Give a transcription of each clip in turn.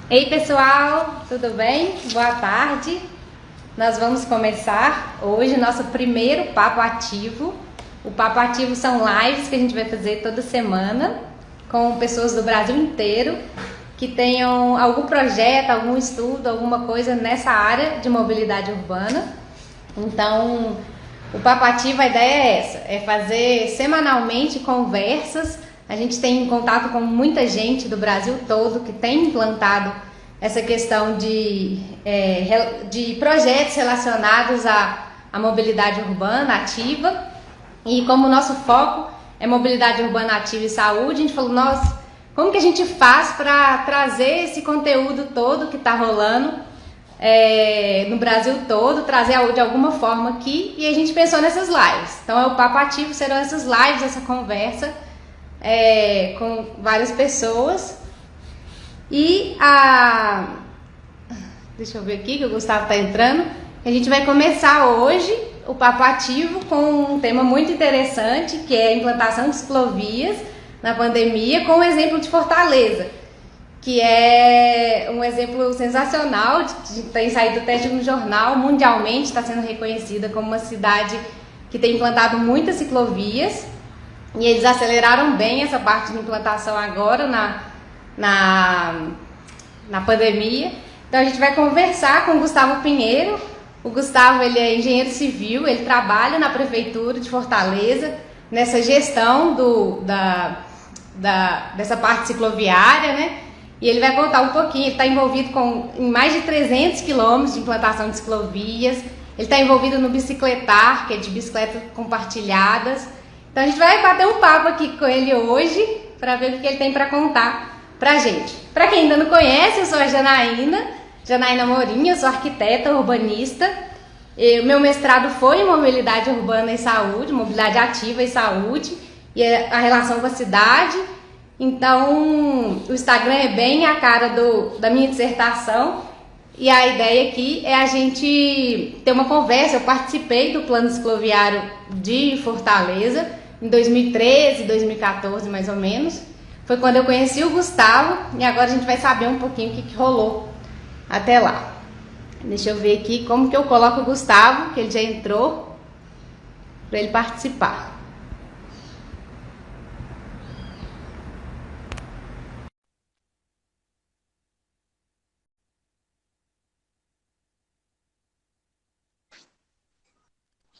Ei pessoal, tudo bem? Boa tarde. Nós vamos começar hoje nosso primeiro Papo Ativo. O Papo Ativo são lives que a gente vai fazer toda semana com pessoas do Brasil inteiro que tenham algum projeto, algum estudo, alguma coisa nessa área de mobilidade urbana. Então, o Papo Ativo, a ideia é essa, é fazer semanalmente conversas. A gente tem contato com muita gente do Brasil todo que tem implantado essa questão de projetos relacionados à mobilidade urbana ativa. E como o nosso foco é mobilidade urbana ativa e saúde, a gente falou, nossa, como que a gente faz para trazer esse conteúdo todo que está rolando no Brasil todo, trazer de alguma forma aqui, e a gente pensou nessas lives. Então é o Papo Ativo, serão essas lives, essa conversa com várias pessoas. E deixa eu ver aqui que o Gustavo está entrando. A gente vai começar hoje o Papo Ativo com um tema muito interessante, que é a implantação de ciclovias na pandemia, com o exemplo de Fortaleza, que é um exemplo sensacional, tem saído teste no jornal, mundialmente está sendo reconhecida como uma cidade que tem implantado muitas ciclovias, e eles aceleraram bem essa parte de implantação agora na pandemia. Então a gente vai conversar com o Gustavo Pinheiro. O Gustavo, ele é engenheiro civil, ele trabalha na prefeitura de Fortaleza, nessa gestão dessa parte cicloviária, né? E ele vai contar um pouquinho, ele está envolvido em mais de 300 quilômetros de implantação de ciclovias, ele está envolvido no Bicicletar, que é de bicicletas compartilhadas. Então a gente vai bater um papo aqui com ele hoje, para ver o que ele tem para contar pra gente. Para quem ainda não conhece, eu sou a Janaína Morim, eu sou arquiteta urbanista. Meu mestrado foi em mobilidade urbana e saúde, mobilidade ativa e saúde, e a relação com a cidade. Então, o Instagram é bem a cara da minha dissertação, e a ideia aqui é a gente ter uma conversa. Eu participei do plano cicloviário de Fortaleza em 2013, 2014 mais ou menos. Foi quando eu conheci o Gustavo, e agora a gente vai saber um pouquinho o que rolou até lá. Deixa eu ver aqui como que eu coloco o Gustavo, que ele já entrou, para ele participar.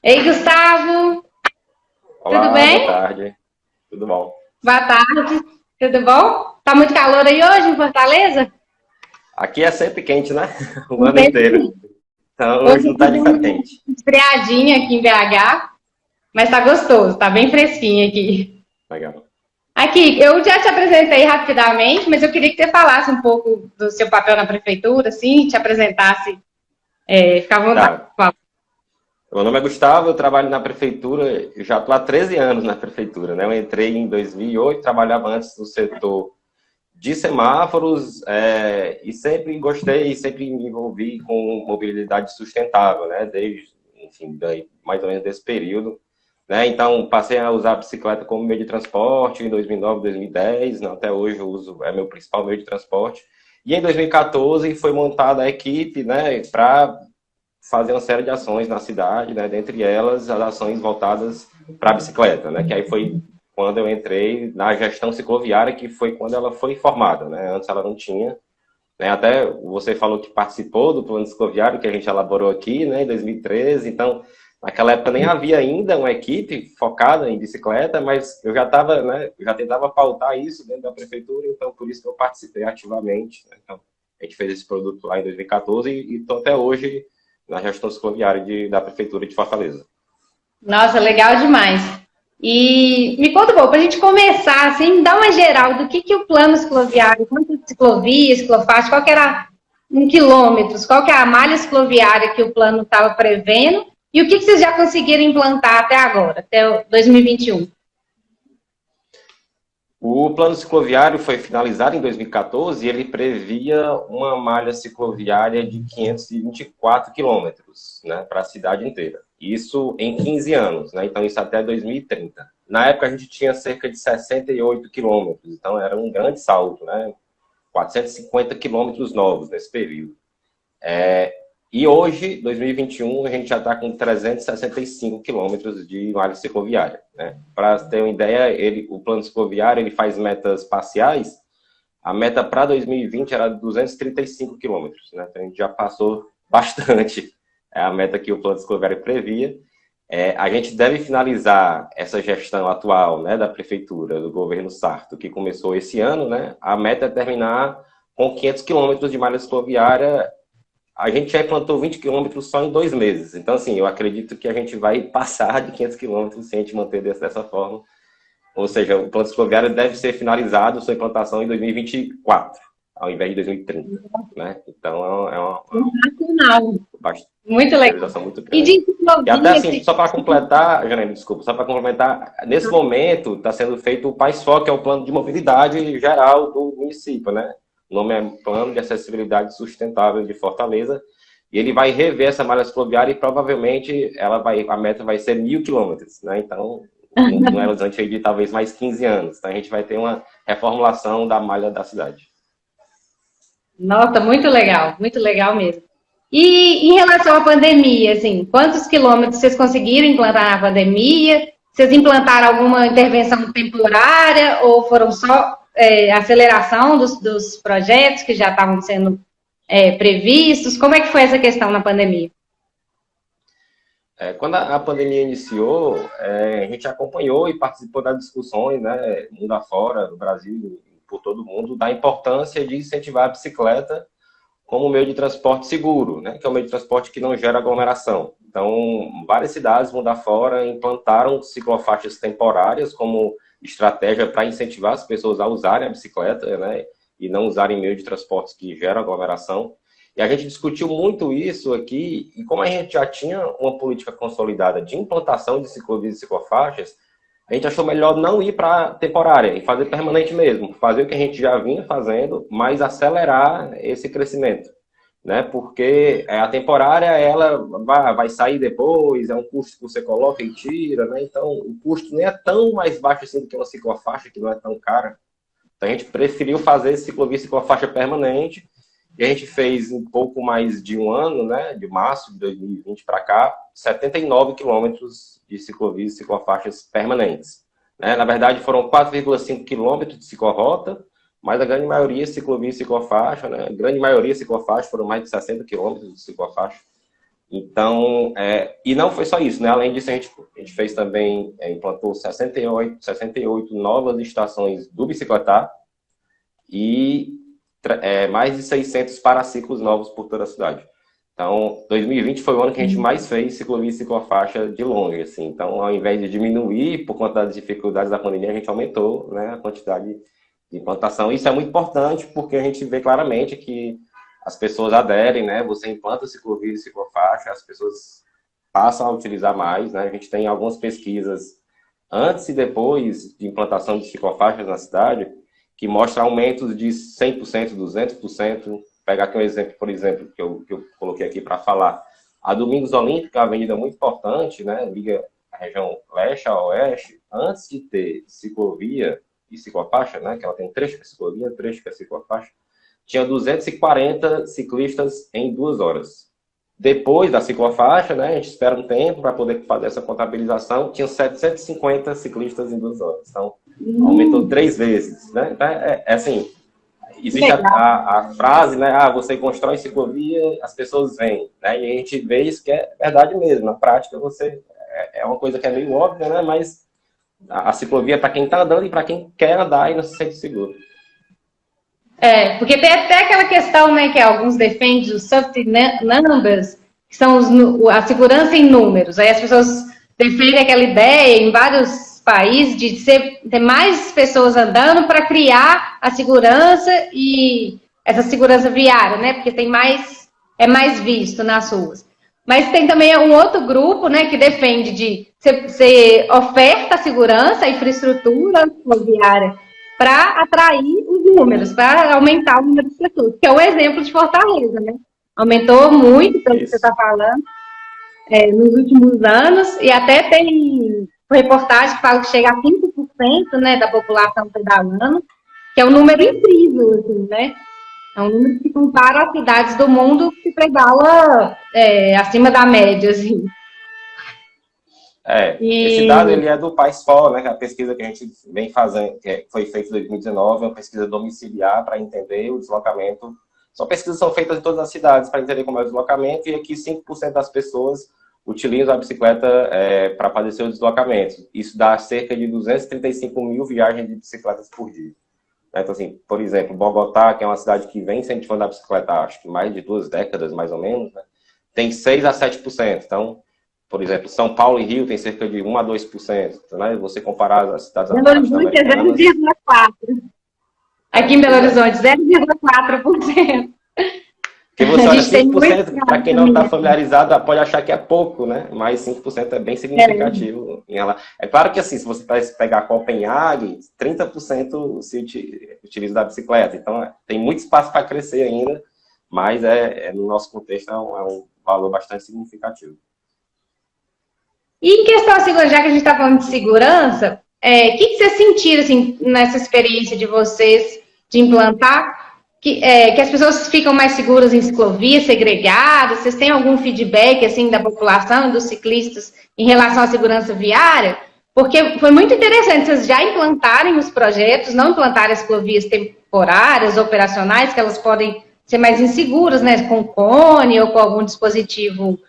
Ei, Gustavo! Olá, Tudo bem? boa tarde. Tudo bom? Boa tarde, tudo bom? Tá muito calor aí hoje em Fortaleza? Aqui é sempre quente, né? O ano inteiro. Então hoje Hoje não tá deu uma diferente. esfriadinha aqui em BH, mas tá gostoso, tá bem fresquinho aqui. Legal. Aqui, eu já te apresentei rapidamente, mas eu queria que você falasse um pouco do seu papel na prefeitura, assim, te apresentasse, fica à vontade. Tá. Meu nome é Gustavo, eu trabalho na prefeitura, eu já estou há 13 anos na prefeitura, né? Eu entrei em 2008, trabalhava antes no setor de semáforos, e sempre gostei, sempre me envolvi com mobilidade sustentável, né? Desde, enfim, mais ou menos desse período. Né? Então, passei a usar a bicicleta como meio de transporte em 2009, 2010, né? Até hoje eu uso, é meu principal meio de transporte. E em 2014 foi montada a equipe, né, para fazer uma série de ações na cidade, né, dentre elas as ações voltadas para a bicicleta, né, que aí foi quando eu entrei na gestão cicloviária, que foi quando ela foi formada, né, antes ela não tinha. Né, até você falou que participou do plano cicloviário que a gente elaborou aqui, né, em 2013, então naquela época nem havia ainda uma equipe focada em bicicleta, mas eu já estava, né, eu já tentava pautar isso dentro da prefeitura, então por isso que eu participei ativamente. Né? Então, a gente fez esse produto lá em 2014 e estou até hoje na gestão cicloviária da prefeitura de Fortaleza. Nossa, legal demais. E me conta um pouco, para a gente começar, assim, dá uma geral do que o plano cicloviário, quantas ciclovias, ciclofaixas, qual que era em quilômetros, qual que é a malha cicloviária que o plano estava prevendo, e o que vocês já conseguiram implantar até agora, até 2021? O plano cicloviário foi finalizado em 2014 e ele previa uma malha cicloviária de 524 quilômetros, né, para a cidade inteira. Isso em 15 anos, né? Então isso até 2030. Na época a gente tinha cerca de 68 quilômetros, então era um grande salto, né? 450 quilômetros novos nesse período. E hoje, 2021, a gente já está com 365 quilômetros de malha cicloviária, né? Para ter uma ideia, o plano cicloviário ele faz metas parciais. A meta para 2020 era 235 quilômetros, né? Então a gente já passou bastante a meta que o plano cicloviário previa. A gente deve finalizar essa gestão atual, né, da prefeitura, do governo Sarto, que começou esse ano, né? A meta é terminar com 500 quilômetros de malha cicloviária. A gente já implantou 20 quilômetros só em 2 meses. Então, assim, eu acredito que a gente vai passar de 500 quilômetros se a gente manter dessa forma. Ou seja, o plano cicloviário deve ser finalizado, sua implantação em 2024, ao invés de 2030. Né? Então, é uma muito legal. Muito grande. E até assim, só para completar, Janine, desculpa, só para complementar, nesse momento está sendo feito o PAISFO, que é o Plano de Mobilidade Geral do município, né? O nome é Plano de Acessibilidade Sustentável de Fortaleza, e ele vai rever essa malha cicloviária e provavelmente a meta vai ser 1.000 quilômetros, né? Então, não é antes de talvez mais 15 anos. Então, a gente vai ter uma reformulação da malha da cidade. Nossa, muito legal mesmo. E em relação à pandemia, assim, quantos quilômetros vocês conseguiram implantar na pandemia? Vocês implantaram alguma intervenção temporária ou foram só aceleração dos projetos que já estavam sendo previstos? Como é que foi essa questão na pandemia? Quando a pandemia iniciou, a gente acompanhou e participou das discussões, né, mundo afora, no Brasil, por todo mundo, da importância de incentivar a bicicleta como meio de transporte seguro, né, que é um meio de transporte que não gera aglomeração. Então, várias cidades, mundo afora, implantaram ciclofaixas temporárias como estratégia para incentivar as pessoas a usarem a bicicleta, né, e não usarem meio de transportes que geram aglomeração. E a gente discutiu muito isso aqui, e como a gente já tinha uma política consolidada de implantação de ciclovias e ciclofaixas, a gente achou melhor não ir para temporária e fazer permanente mesmo, fazer o que a gente já vinha fazendo, mas acelerar esse crescimento, né? Porque a temporária, ela vai sair depois, é um custo que você coloca e tira, né? Então, o custo nem é tão mais baixo assim do que uma ciclofaixa, que não é tão cara. Então, a gente preferiu fazer ciclovia e ciclofaixa permanente, e a gente fez um pouco mais de um ano, né, de março de 2020 para cá, 79 quilômetros de ciclovias e ciclofaixas permanentes. Né? Na verdade, foram 4,5 quilômetros de ciclorrota, mas a grande maioria ciclovia e ciclofaixa, né? A grande maioria ciclofaixa, foram mais de 60 quilômetros de ciclofaixa. Então, e não foi só isso, né? Além disso, a gente fez também, implantou 68 novas estações do bicicletar e mais de 600 paraciclos novos por toda a cidade. Então, 2020 foi o ano que a gente mais fez ciclovia e ciclofaixa de longe, assim. Então, ao invés de diminuir por conta das dificuldades da pandemia, a gente aumentou, né, a quantidade de implantação. Isso é muito importante porque a gente vê claramente que as pessoas aderem, né? Você implanta ciclovia e ciclofaixa, as pessoas passam a utilizar mais, né? A gente tem algumas pesquisas antes e depois de implantação de ciclofaixas na cidade que mostra aumentos de 100%, 200%. Pegar aqui um exemplo, por exemplo, que eu coloquei aqui para falar. A Domingos Olímpica é uma avenida muito importante, né? Liga a região leste a oeste. Antes de ter ciclovia e ciclofaixa, né? Que ela tem um trecho que é ciclovia, um trecho que é ciclofaixa, tinha 240 ciclistas em 2 horas. Depois da ciclofaixa, né? A gente espera um tempo para poder fazer essa contabilização. Tinha 750 ciclistas em 2 horas. Então, aumentou 3 vezes, né? Então, assim, existe a frase, né? Ah, você constrói ciclovia, as pessoas vêm, né? E a gente vê isso que é verdade mesmo. Na prática, é uma coisa que é meio óbvia, né? Mas a ciclovia é para quem está andando e para quem quer andar e não se sente seguro. Porque tem até aquela questão, né, que alguns defendem os soft numbers, que são a segurança em números. Aí as pessoas defendem aquela ideia em vários países de ter mais pessoas andando para criar a segurança e essa segurança viária, né? Porque é mais visto nas ruas. Mas tem também um outro grupo, né, que defende de você oferta a segurança, a infraestrutura viária para atrair os números, para aumentar o número de pessoas, que é o exemplo de Fortaleza, né? Aumentou muito, pelo que você está falando, nos últimos anos, e até tem reportagem que fala que chega a 5%, né, da população pedalando. que é um número incrível, assim, né? É um número que compara as cidades do mundo que pedala acima da média, assim. Esse dado ele é do PAISFOL, né, que é a pesquisa que a gente vem fazendo, que foi feita em 2019, é uma pesquisa domiciliar para entender o deslocamento. São pesquisas que são feitas em todas as cidades para entender como é o deslocamento, e aqui 5% das pessoas utilizam a bicicleta para fazer seus deslocamentos. Isso dá cerca de 235 mil viagens de bicicletas por dia. Então, assim, por exemplo, Bogotá, que é uma cidade que vem incentivando a bicicleta, acho que mais de 2 décadas, mais ou menos, né, tem 6 a 7%. Então, por exemplo, São Paulo e Rio tem cerca de 1 a 2%. Né? Você comparar as cidades latino-americanas... 0,4%. Aqui em Belo Horizonte, 0,4%. Porque você olha 5%, para quem não está familiarizado, pode achar que é pouco, né? Mas 5% é bem significativo. É claro que, assim, se você pegar Copenhague, 30% se utiliza da bicicleta. Então, tem muito espaço para crescer ainda, mas no nosso contexto é um valor bastante significativo. E em questão da segurança, já que a gente está falando de segurança, o que vocês sentiram, assim, nessa experiência de vocês de implantar, que as pessoas ficam mais seguras em ciclovias segregadas? Vocês têm algum feedback, assim, da população, dos ciclistas, em relação à segurança viária? Porque foi muito interessante vocês já implantarem os projetos, não implantarem as ciclovias temporárias, operacionais, que elas podem ser mais inseguras, né, com cone ou com algum dispositivo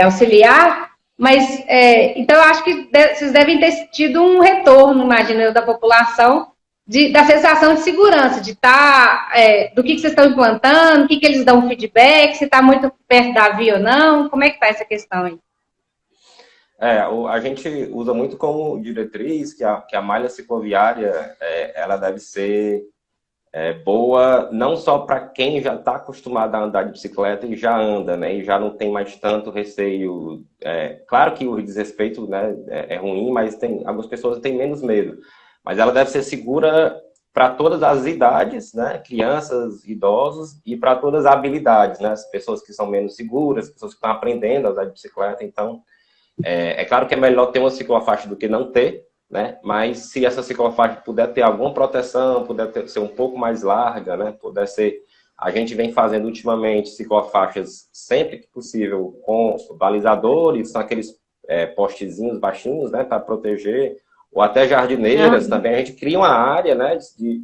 auxiliar. Mas, então, eu acho que vocês devem ter tido um retorno, imagino eu, da população, da sensação de segurança, de estar, do que vocês estão implantando, o que eles dão feedback, se está muito perto da via ou não, como é que está essa questão aí? A gente usa muito como diretriz que a malha cicloviária, ela deve ser boa não só para quem já está acostumado a andar de bicicleta e já anda, né, e já não tem mais tanto receio. Claro que o desrespeito, né, é ruim, mas algumas pessoas têm menos medo. Mas ela deve ser segura para todas as idades, né, crianças, idosos, e para todas as habilidades, né, as pessoas que são menos seguras, pessoas que estão aprendendo a andar de bicicleta. Então, é claro que é melhor ter uma ciclofaixa do que não ter, né? Mas se essa ciclofaixa puder ter alguma proteção, ser um pouco mais larga, né? Puder ser... A gente vem fazendo ultimamente ciclofaixas sempre que possível com balizadores, são aqueles postezinhos baixinhos, né? Para proteger, ou até jardineiras também. A gente cria uma área, né? Que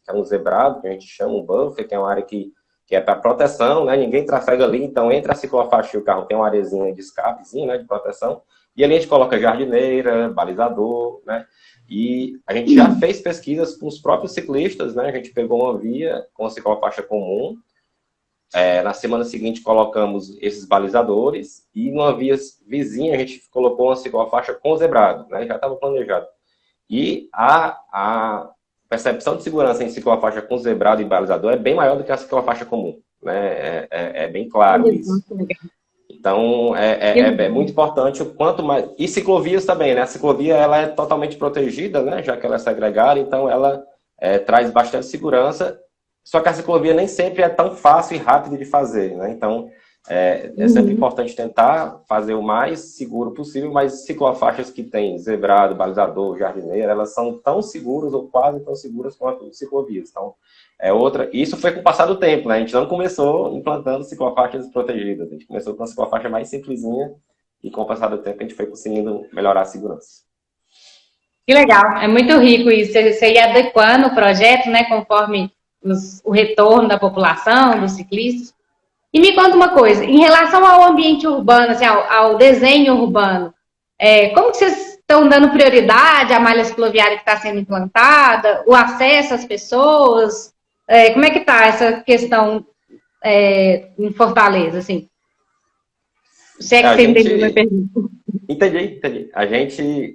é um zebrado, que a gente chama um buffer, que é uma área que é para proteção, né? Ninguém trafega ali, então entre a ciclofaixa e o carro tem uma areazinha de escapezinho, né? De proteção. E ali a gente coloca jardineira, balizador, né? E a gente já fez pesquisas com os próprios ciclistas, né? A gente pegou uma via com a ciclofaixa comum. Na semana seguinte colocamos esses balizadores e numa via vizinha a gente colocou uma ciclofaixa com zebrado, né? Já estava planejado. E a percepção de segurança em ciclofaixa com zebrado e balizador é bem maior do que a ciclofaixa comum, né? É bem claro isso. Então, é muito importante o quanto mais... E ciclovias também, né? A ciclovia, ela é totalmente protegida, né? Já que ela é segregada, então ela traz bastante segurança. Só que a ciclovia nem sempre é tão fácil e rápido de fazer, né? Então, é sempre importante tentar fazer o mais seguro possível, mas ciclofaixas que tem zebrado, balizador, jardineira, elas são tão seguras ou quase tão seguras quanto ciclovias. Então, isso foi com o passar do tempo, né? A gente não começou implantando ciclofaixas protegidas, a gente começou com uma ciclofaixa mais simplesinha e com o passar do tempo a gente foi conseguindo melhorar a segurança. Que legal, é muito rico isso, você ir adequando o projeto, né, conforme o retorno da população, dos ciclistas. E me conta uma coisa, em relação ao ambiente urbano, assim, ao desenho urbano, como que vocês estão dando prioridade à malha cicloviária que está sendo implantada, o acesso às pessoas? Como é que está essa questão em Fortaleza, assim? Se é que você entendeu a minha pergunta. Entendi. A gente,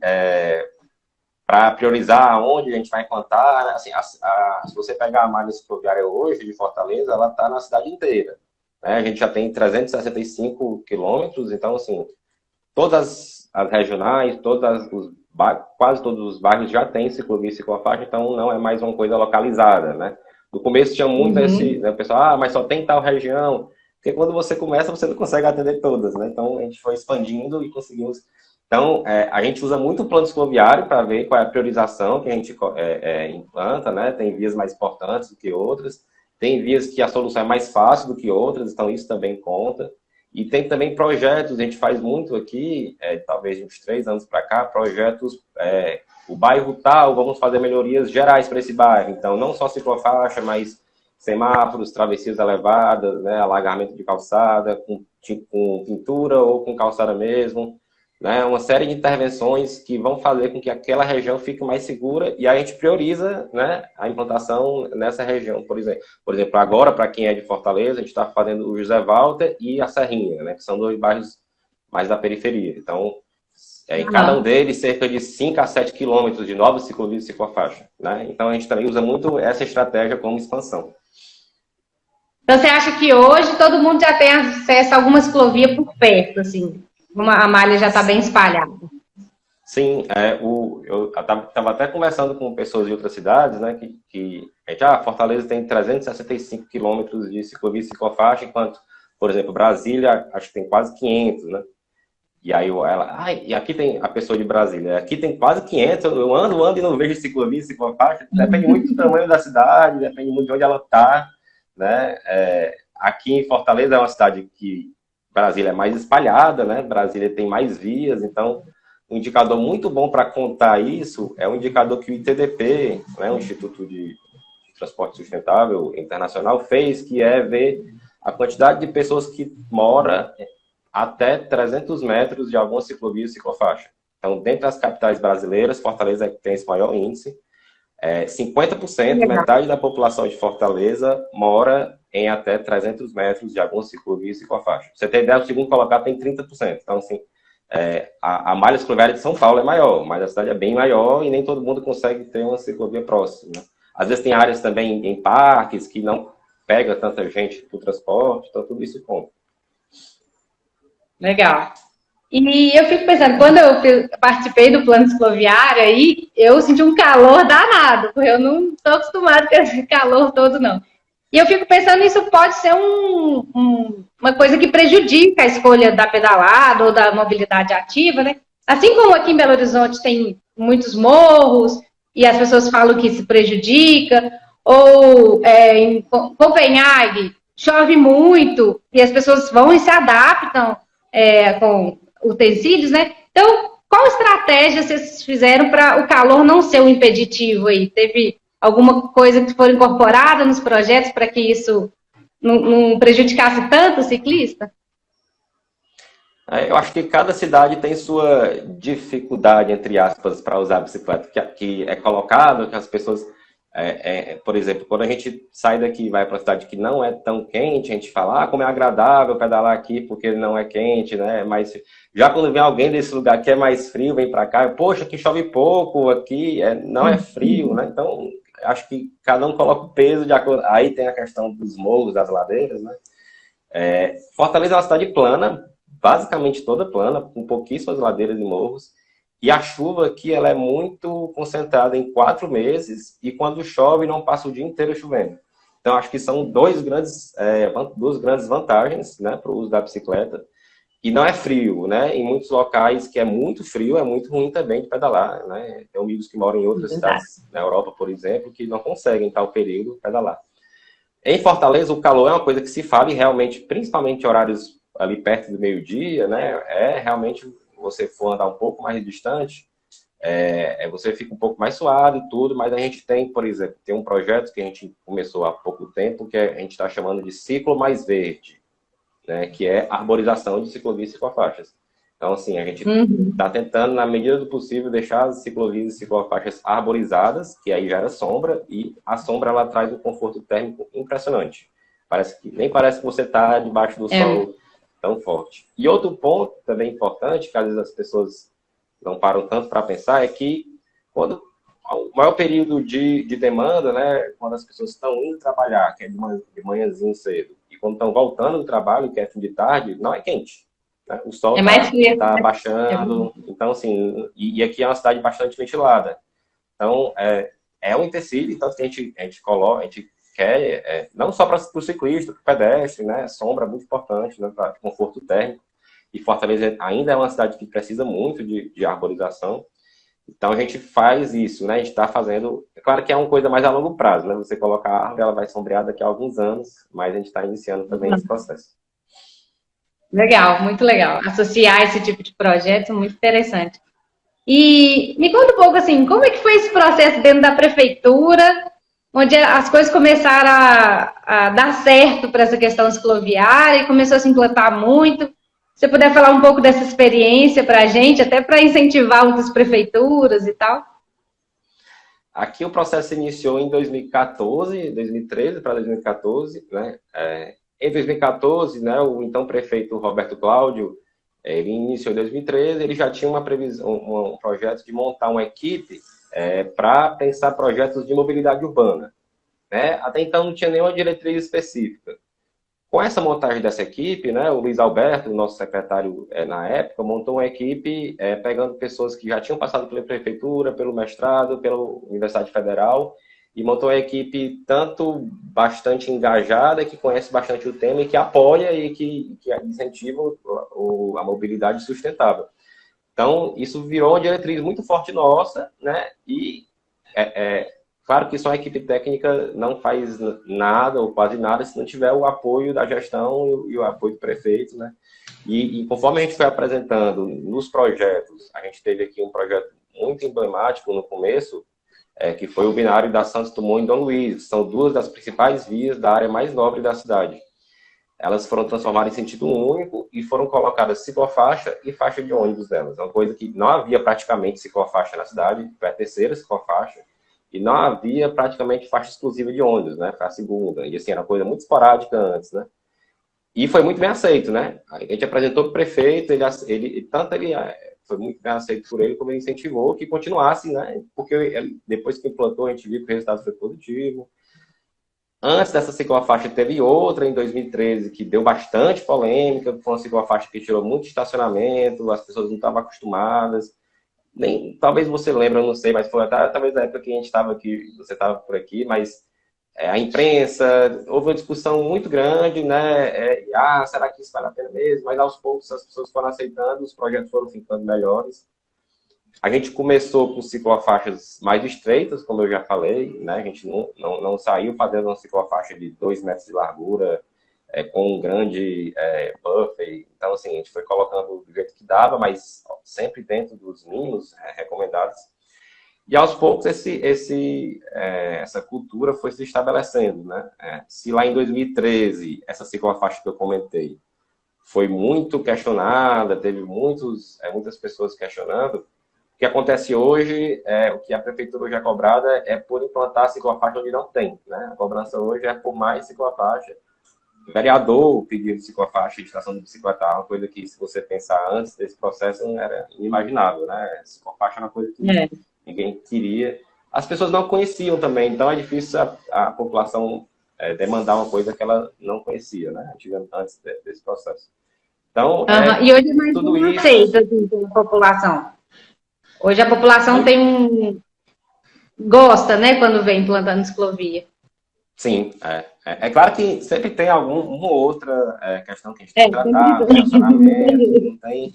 para priorizar onde a gente vai implantar, né, assim, se você pegar a malha cicloviária hoje de Fortaleza, ela está na cidade inteira. Né? A gente já tem 365 quilômetros, então, assim, todas as regionais, quase todos os bairros já têm ciclovia e ciclofaixa, então não é mais uma coisa localizada, né? No começo tinha muito né, o pessoal, mas só tem tal região, porque quando você começa, você não consegue atender todas, né? Então, a gente foi expandindo e conseguimos Então, a gente usa muito o plano cicloviário para ver qual é a priorização que a gente implanta, né? Tem vias mais importantes do que outras, tem vias que a solução é mais fácil do que outras, então isso também conta. E tem também projetos, a gente faz muito aqui, talvez de uns 3 anos para cá, projetos, o bairro tal, vamos fazer melhorias gerais para esse bairro. Então, não só ciclofaixa, mas semáforos, travessias elevadas, né? Alagamento de calçada, com pintura ou com calçada mesmo. Né, uma série de intervenções que vão fazer com que aquela região fique mais segura e a gente prioriza, né, a implantação nessa região, por exemplo. Por exemplo, agora, para quem é de Fortaleza, a gente está fazendo o José Walter e a Serrinha, né, que são 2 bairros mais da periferia. Então, em cada um deles, cerca de 5 a 7 quilômetros de novos ciclovias e ciclofaixa. Né? Então, a gente também usa muito essa estratégia como expansão. Então, você acha que hoje todo mundo já tem acesso a alguma ciclovia por perto, assim? A malha já está bem espalhada. Sim, eu estava até conversando com pessoas de outras cidades, né, que Fortaleza tem 365 quilômetros de ciclovia e ciclofaixa, enquanto, por exemplo, Brasília, acho que tem quase 500, né? E aí e aqui tem a pessoa de Brasília, aqui tem quase 500, eu ando e não vejo ciclovia e ciclofaixa, depende muito do tamanho da cidade, depende muito de onde ela está, né? Aqui em Fortaleza é uma cidade que Brasília é mais espalhada, né? Brasília tem mais vias, então um indicador muito bom para contar isso é um indicador que o ITDP, né, o Instituto de Transporte Sustentável Internacional, fez, que é ver a quantidade de pessoas que moram até 300 metros de alguma ciclovia e ciclofaixa. Então, dentre as capitais brasileiras, Fortaleza tem esse maior índice. 50%, metade da população de Fortaleza mora em até 300 metros de alguma ciclovia e ciclofaixa. Você tem ideia, o segundo colocado tem 30%. Então, assim, a malha cicloviária de São Paulo é maior, mas a cidade é bem maior e nem todo mundo consegue ter uma ciclovia próxima. Né? Às vezes tem áreas também em parques que não pega tanta gente para o transporte, então tudo isso conta. Legal. E eu fico pensando, quando eu participei do plano cicloviário, aí eu senti um calor danado, porque eu não estou acostumada com esse calor todo, não. E eu fico pensando, isso pode ser uma coisa que prejudica a escolha da pedalada ou da mobilidade ativa, né? Assim como aqui em Belo Horizonte tem muitos morros e as pessoas falam que isso prejudica, ou em Copenhague chove muito e as pessoas vão e se adaptam com utensílios, né? Então, qual estratégia vocês fizeram para o calor não ser um impeditivo aí? Teve alguma coisa que for incorporada nos projetos para que isso não prejudicasse tanto o ciclista? Eu acho que cada cidade tem sua dificuldade, entre aspas, para usar a bicicleta, que é colocado, que as pessoas... por exemplo, quando a gente sai daqui e vai para uma cidade que não é tão quente, a gente fala, como é agradável pedalar aqui porque não é quente, né? Mas já quando vem alguém desse lugar que é mais frio, vem para cá, poxa, aqui chove pouco, aqui não é frio, né? Então, acho que cada um coloca o peso de acordo. Aí tem a questão dos morros, das ladeiras, né? Fortaleza é uma cidade plana, basicamente toda plana, com pouquíssimas ladeiras e morros. E a chuva aqui ela é muito concentrada em 4 meses e quando chove não passa o dia inteiro chovendo. Então acho que são duas grandes vantagens, né, para o uso da bicicleta. E não é frio, né? Em muitos locais que é muito frio, é muito ruim também de pedalar, né? Tem amigos que moram em outras cidades, na Europa, por exemplo, que não conseguem em tal período pedalar. Em Fortaleza, o calor é uma coisa que se fala e realmente, principalmente horários ali perto do meio-dia, né? Realmente... você for andar um pouco mais distante, você fica um pouco mais suado e tudo, mas a gente tem, por exemplo, tem um projeto que a gente começou há pouco tempo, que a gente está chamando de Ciclo Mais Verde, né, que é arborização de ciclovias e ciclofaixas. Então, assim, a gente está tentando, na medida do possível, deixar as ciclovias e ciclofaixas arborizadas, que aí gera sombra, e a sombra ela traz um conforto térmico impressionante. Nem parece que você está debaixo do sol tão forte. E outro ponto também importante, que às vezes as pessoas não param tanto para pensar, é que quando o maior período de demanda, né, quando as pessoas estão indo trabalhar, que é de manhãzinho cedo, e quando estão voltando do trabalho, que é fim de tarde, não é quente. Né? O sol está baixando. Então, assim, e aqui é uma cidade bastante ventilada. Então, é um empecilho, tanto que a gente coloca, a gente quer, não só para o ciclista, para o pedestre, né? Sombra é muito importante, né? Para conforto térmico. e Fortaleza ainda é uma cidade que precisa muito de arborização. Então a gente faz isso, né? A gente está fazendo. É claro que é uma coisa mais a longo prazo, né? Você coloca a árvore, ela vai sombrear daqui a alguns anos, mas a gente está iniciando também esse processo. Legal, muito legal. Associar esse tipo de projeto, muito interessante. E me conta um pouco assim, como é que foi esse processo dentro da prefeitura, onde as coisas começaram a dar certo para essa questão cicloviária e começou a se implantar muito? Se você puder falar um pouco dessa experiência para a gente, até para incentivar outras prefeituras e tal. Aqui o processo se iniciou em 2014, 2013 para 2014, né? Em 2014, né, o então prefeito Roberto Cláudio, ele iniciou em 2013, ele já tinha uma previsão, um projeto de montar uma equipe para pensar projetos de mobilidade urbana, né? Até então não tinha nenhuma diretriz específica. Com essa montagem dessa equipe, né, o Luiz Alberto, nosso secretário na época, montou uma equipe pegando pessoas que já tinham passado pela prefeitura, pelo mestrado, pela Universidade Federal, e montou uma equipe tanto bastante engajada, que conhece bastante o tema e que apoia e que incentiva a mobilidade sustentável. Então, isso virou uma diretriz muito forte nossa, né, e claro que só a equipe técnica não faz nada ou quase nada se não tiver o apoio da gestão e o apoio do prefeito, né? E conforme a gente foi apresentando nos projetos, a gente teve aqui um projeto muito emblemático no começo, que foi o binário da Santos Dumont e Dom Luiz. São duas das principais vias da área mais nobre da cidade. Elas foram transformadas em sentido único e foram colocadas ciclofaixa e faixa de ônibus delas. É uma coisa que não havia praticamente ciclofaixa na cidade, foi a terceira ciclofaixa. E não havia praticamente faixa exclusiva de ônibus, né? Foi a segunda. E assim, era uma coisa muito esporádica antes, né? E foi muito bem aceito, né? A gente apresentou para o prefeito, ele foi muito bem aceito por ele, como ele incentivou que continuasse, né? Porque depois que implantou, a gente viu que o resultado foi positivo. Antes dessa ciclofaixa, teve outra em 2013, que deu bastante polêmica, foi uma ciclofaixa que tirou muito estacionamento, as pessoas não estavam acostumadas. Talvez você lembre, eu não sei, mas foi talvez na época que a gente estava aqui, você estava por aqui, mas a imprensa, houve uma discussão muito grande, né? Será que isso vale a pena mesmo? Mas aos poucos as pessoas foram aceitando, os projetos foram ficando melhores. A gente começou com ciclofaixas mais estreitas, como eu já falei, né? A gente não saiu fazendo uma ciclofaixa de 2 metros de largura, com um grande buffer. Então, assim, a gente foi colocando do jeito que dava, mas sempre dentro dos mínimos recomendados. E, aos poucos, essa cultura foi se estabelecendo, né? Se lá em 2013, essa ciclofaixa que eu comentei foi muito questionada, teve muitas pessoas questionando, o que acontece hoje, o que a prefeitura hoje é cobrada é por implantar a ciclofaixa onde não tem, né? A cobrança hoje é por mais ciclofaixa. O vereador pediu ciclofaixa de estação de bicicleta, uma coisa que, se você pensar antes desse processo, não era inimaginável, né? Ciclofaixa era uma coisa que ninguém queria. As pessoas não conheciam também, então é difícil a população demandar uma coisa que ela não conhecia, né? Antes desse processo. Então, e hoje é mais tudo isso aceito assim, pela população. Hoje a população gosta, né, quando vem implantando ciclovia. Sim, é claro que sempre tem uma outra questão que a gente tem que tratar, relacionamento, não tem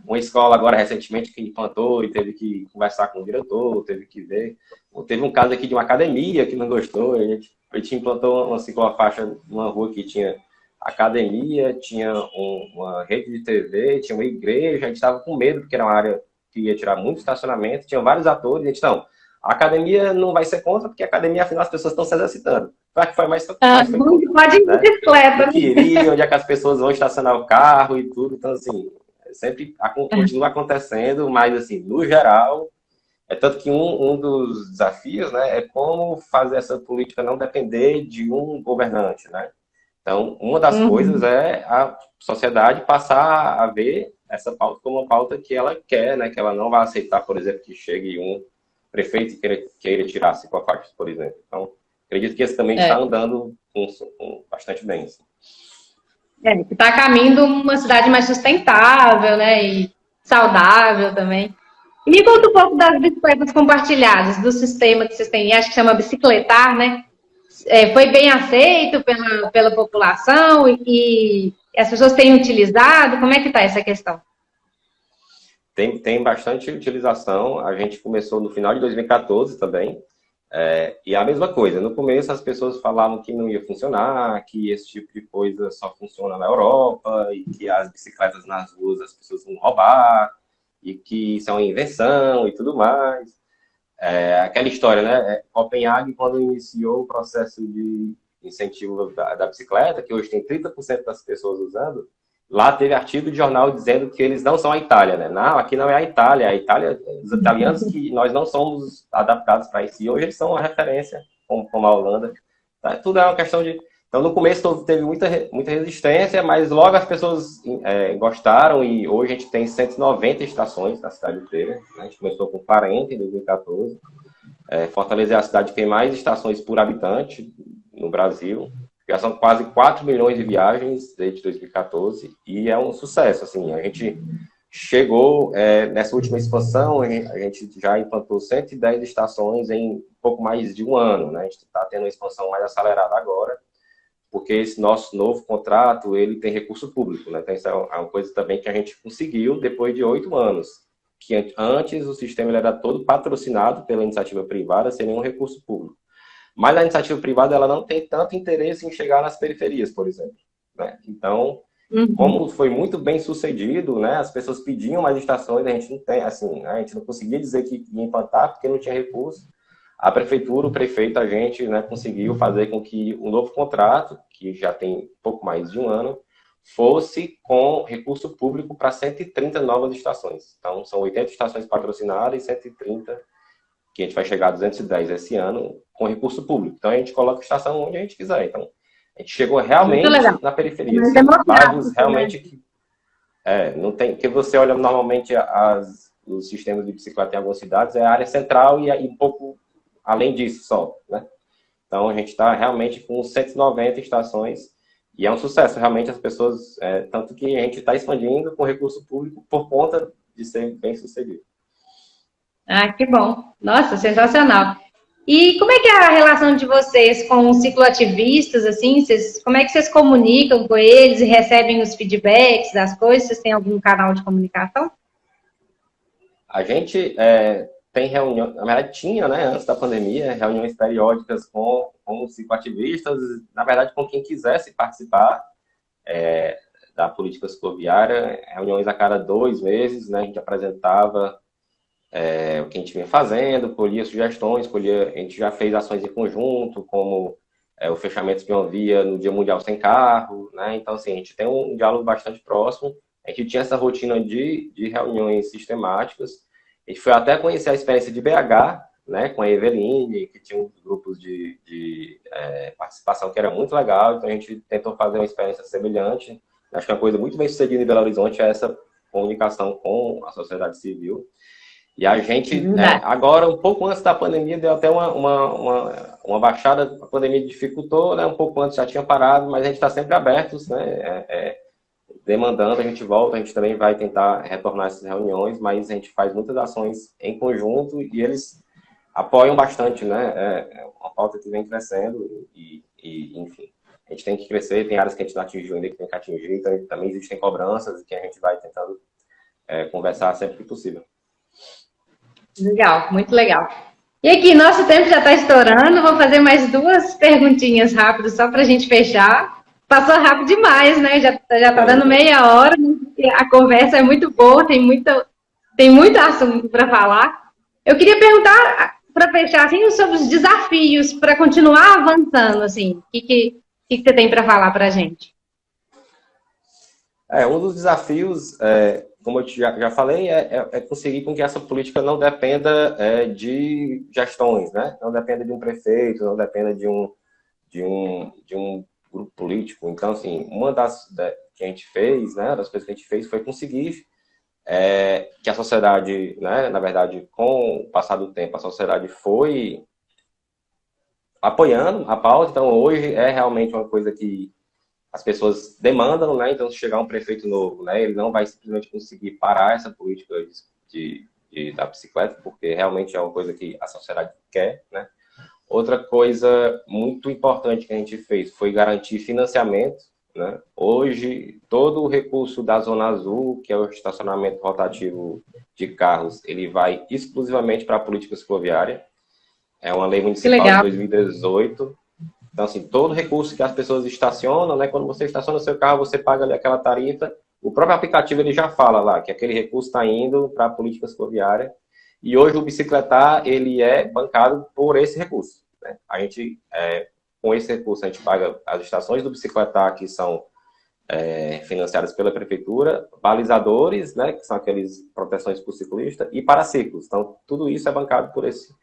uma escola agora recentemente que implantou e teve que conversar com o diretor, teve que ver. Teve um caso aqui de uma academia que não gostou, a gente implantou uma ciclofaixa numa rua que tinha academia, tinha uma rede de TV, tinha uma igreja, a gente estava com medo porque era uma área que ia tirar muito estacionamento, tinha vários atores, a gente não... A academia não vai ser contra, porque a academia, afinal, as pessoas estão se exercitando. Claro que foi mais pode ir de bicicleta. Queria, onde é que as pessoas vão estacionar o carro e tudo. Então, assim, sempre continua acontecendo, mas, assim, no geral, tanto que um dos desafios, né, é como fazer essa política não depender de um governante, né? Então, uma das coisas é a sociedade passar a ver essa pauta como uma pauta que ela quer, né? Que ela não vai aceitar, por exemplo, que chegue um prefeito queira tirar ciclofaixas, por exemplo. Então, acredito que esse também está andando bastante bem. Assim. Que está a caminho de uma cidade mais sustentável, né, e saudável também. E me conta um pouco das bicicletas compartilhadas, do sistema que vocês têm, acho que chama Bicicletar, né? Foi bem aceito pela população e as pessoas têm utilizado? Como é que está essa questão? Tem bastante utilização. A gente começou no final de 2014 também. E a mesma coisa. No começo as pessoas falavam que não ia funcionar, que esse tipo de coisa só funciona na Europa e que as bicicletas nas ruas as pessoas vão roubar e que isso é uma invenção e tudo mais. Aquela história, né? Copenhague, quando iniciou o processo de incentivo da bicicleta, que hoje tem 30% das pessoas usando, lá teve artigo de jornal dizendo que eles não são a Itália, né? Não, aqui não é a Itália, os italianos que nós não somos adaptados para isso. E hoje eles são uma referência, como a Holanda. Tá? Tudo é uma questão de... Então, no começo teve muita resistência, mas logo as pessoas gostaram e hoje a gente tem 190 estações na cidade inteira. Né? A gente começou com 40 em 2014. Fortaleza é a cidade que tem mais estações por habitante no Brasil. Já são quase 4 milhões de viagens desde 2014 e é um sucesso. Assim, a gente chegou nessa última expansão, a gente já implantou 110 estações em pouco mais de um ano. Né? A gente está tendo uma expansão mais acelerada agora, porque esse nosso novo contrato ele tem recurso público. Né? Então, isso é uma coisa também que a gente conseguiu depois de 8 anos. Que antes o sistema ele era todo patrocinado pela iniciativa privada, sem nenhum recurso público. Mas a iniciativa privada ela não tem tanto interesse em chegar nas periferias, por exemplo. Né? Então, como foi muito bem sucedido, né, as pessoas pediam mais estações, a gente não tem, assim, né, a gente não conseguia dizer que ia implantar porque não tinha recurso. A prefeitura, o prefeito, a gente, né, conseguiu fazer com que o novo contrato, que já tem pouco mais de um ano, fosse com recurso público para 130 novas estações. Então, são 80 estações patrocinadas e 130 que a gente vai chegar a 210 esse ano, com recurso público. Então, a gente coloca a estação onde a gente quiser. Então, a gente chegou realmente na periferia. São bairros realmente que... não tem... Porque você olha normalmente os sistemas de bicicleta em algumas cidades, é a área central e um pouco além disso só, né? Então, a gente está realmente com 190 estações e é um sucesso. Realmente, as pessoas... tanto que a gente está expandindo com recurso público por conta de ser bem sucedido. Ah, que bom. Nossa, sensacional. E como é que é a relação de vocês com os cicloativistas, assim? Como é que vocês comunicam com eles e recebem os feedbacks das coisas? Vocês têm algum canal de comunicação? A gente tem reunião, na verdade tinha, né, antes da pandemia, reuniões periódicas com os cicloativistas, na verdade com quem quisesse participar da política cicloviária, reuniões a cada 2 meses, né, a gente apresentava o que a gente vinha fazendo, colhia sugestões, a gente já fez ações em conjunto, como o fechamento de uma via no Dia Mundial Sem Carro, né? Então, assim, a gente tem um diálogo bastante próximo, a gente tinha essa rotina de reuniões sistemáticas, a gente foi até conhecer a experiência de BH, né, com a Eveline, que tinha uns grupos de participação que era muito legal, então a gente tentou fazer uma experiência semelhante. Acho que uma coisa muito bem sucedida em Belo Horizonte é essa comunicação com a sociedade civil. E a gente, agora, um pouco antes da pandemia, deu até uma baixada, a pandemia dificultou, né? Um pouco antes já tinha parado, mas a gente está sempre abertos, né? Demandando, a gente volta, a gente também vai tentar retornar essas reuniões, mas a gente faz muitas ações em conjunto e eles apoiam bastante, né? É uma pauta que vem crescendo e, enfim, a gente tem que crescer, tem áreas que a gente não atingiu ainda, que tem que atingir, então também existem cobranças que a gente vai tentando conversar sempre que possível. Legal, muito legal. E aqui, nosso tempo já está estourando, vou fazer mais 2 perguntinhas rápidas só para a gente fechar. Passou rápido demais, né? Já está dando meia hora, a conversa é muito boa, tem muito assunto para falar. Eu queria perguntar, para fechar, assim, sobre os desafios para continuar avançando, assim, o que você tem para falar para a gente? Um dos desafios, como eu já falei, é conseguir com que essa política não dependa de gestões, né? Não dependa de um prefeito, não dependa de um grupo político. Então, assim, uma que a gente fez, né, das coisas que a gente fez foi conseguir que a sociedade, né, na verdade, com o passar do tempo, a sociedade foi apoiando a pauta. Então, hoje é realmente uma coisa que as pessoas demandam, né? Então, se chegar um prefeito novo, né, ele não vai simplesmente conseguir parar essa política da bicicleta, porque realmente é uma coisa que a sociedade quer, né? Outra coisa muito importante que a gente fez foi garantir financiamento, né? Hoje, todo o recurso da Zona Azul, que é o estacionamento rotativo de carros, ele vai exclusivamente para a política cicloviária. É uma lei municipal de 2018. Então, assim, todo recurso que as pessoas estacionam, né? Quando você estaciona o seu carro, você paga ali aquela tarifa. O próprio aplicativo, ele já fala lá que aquele recurso está indo para a política cicloviária. E hoje o bicicletar, ele é bancado por esse recurso, né? A gente, com esse recurso, a gente paga as estações do bicicletar, que são financiadas pela prefeitura, balizadores, né, que são aqueles proteções para o ciclista, e paraciclos. Então, tudo isso é bancado por esse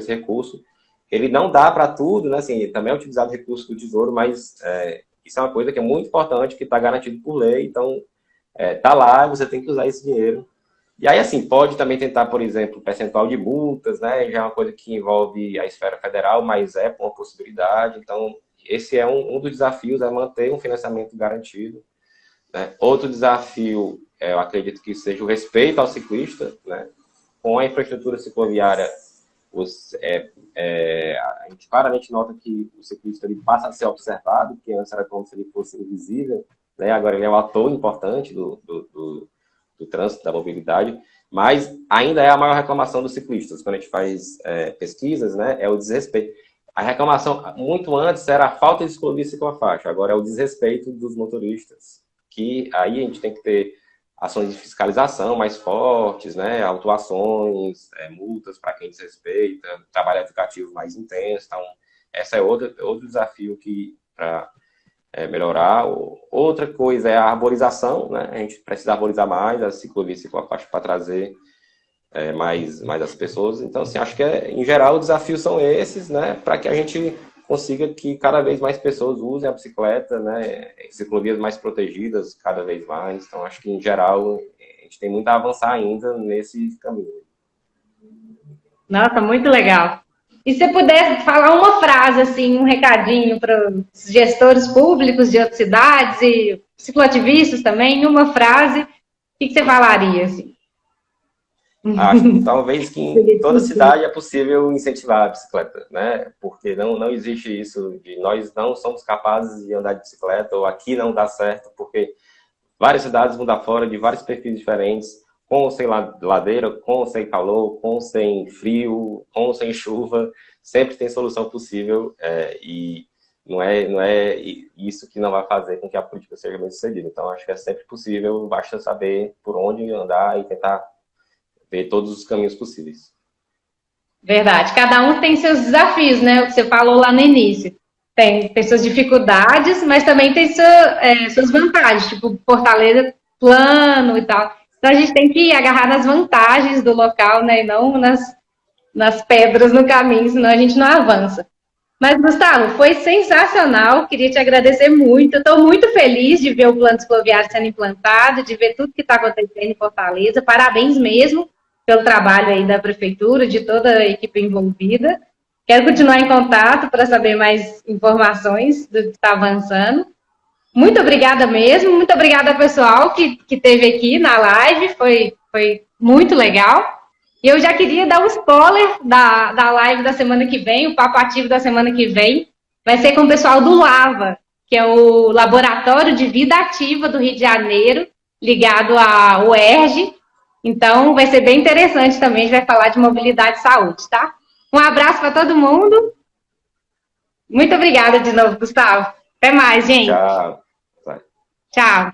recurso. Ele não dá para tudo, né, assim, também é utilizado recurso do Tesouro, mas isso é uma coisa que é muito importante, que está garantido por lei, então, tá lá, você tem que usar esse dinheiro. E aí, assim, pode também tentar, por exemplo, percentual de multas, né, já é uma coisa que envolve a esfera federal, mas é uma possibilidade. Então, esse é um dos desafios, é manter um financiamento garantido, né? Outro desafio, eu acredito que seja o respeito ao ciclista, né? Com a infraestrutura cicloviária, a gente claramente nota que o ciclista ele passa a ser observado, que antes era como se ele fosse invisível, né? Agora ele é um ator importante do trânsito, da mobilidade, mas ainda é a maior reclamação dos ciclistas. Quando a gente faz pesquisas, né, é o desrespeito. A reclamação, muito antes, era a falta de ciclovia e ciclofaixa, agora é o desrespeito dos motoristas, que aí a gente tem que ter ações de fiscalização mais fortes, né, autuações, multas para quem desrespeita, trabalho educativo mais intenso. Então, esse é outro desafio que para melhorar. Outra coisa é a arborização, né? A gente precisa arborizar mais as ciclovias e ciclofaixas para trazer mais as pessoas. Então, assim, acho que, em geral, os desafios são esses, né? Para que a gente consiga que cada vez mais pessoas usem a bicicleta, né? Ciclovias mais protegidas cada vez mais. Então, acho que, em geral, a gente tem muito a avançar ainda nesse caminho. Nossa, muito legal. E se você puder falar uma frase, assim, um recadinho para os gestores públicos de outras cidades e cicloativistas também, uma frase, o que você falaria, assim? Acho que talvez que em toda cidade é possível incentivar a bicicleta, né? Porque não existe isso de nós não somos capazes de andar de bicicleta, ou aqui não dá certo, porque várias cidades mundo afora, de vários perfis diferentes, com ou sem ladeira, com ou sem calor, com ou sem frio, com ou sem chuva, sempre tem solução possível, e não é isso que não vai fazer com que a política seja bem sucedida. Então, acho que é sempre possível, basta saber por onde andar e tentar ver todos os caminhos possíveis. Verdade. Cada um tem seus desafios, né? O que você falou lá no início. Tem suas dificuldades, mas também tem suas vantagens, tipo Fortaleza plano e tal. Então a gente tem que agarrar nas vantagens do local, né? E não nas pedras no caminho, senão a gente não avança. Mas, Gustavo, foi sensacional. Queria te agradecer muito. Estou muito feliz de ver o plano cicloviário sendo implantado, de ver tudo que está acontecendo em Fortaleza. Parabéns mesmo pelo trabalho aí da prefeitura, de toda a equipe envolvida. Quero continuar em contato para saber mais informações do que está avançando. Muito obrigada mesmo, muito obrigada ao pessoal que esteve aqui na live, foi muito legal. E eu já queria dar um spoiler da live da semana que vem, o papo ativo da semana que vem, vai ser com o pessoal do LAVA, que é o Laboratório de Vida Ativa do Rio de Janeiro, ligado à UERJ. Então, vai ser bem interessante também, a gente vai falar de mobilidade e saúde, tá? Um abraço para todo mundo. Muito obrigada de novo, Gustavo. Até mais, gente. Tchau. Tchau.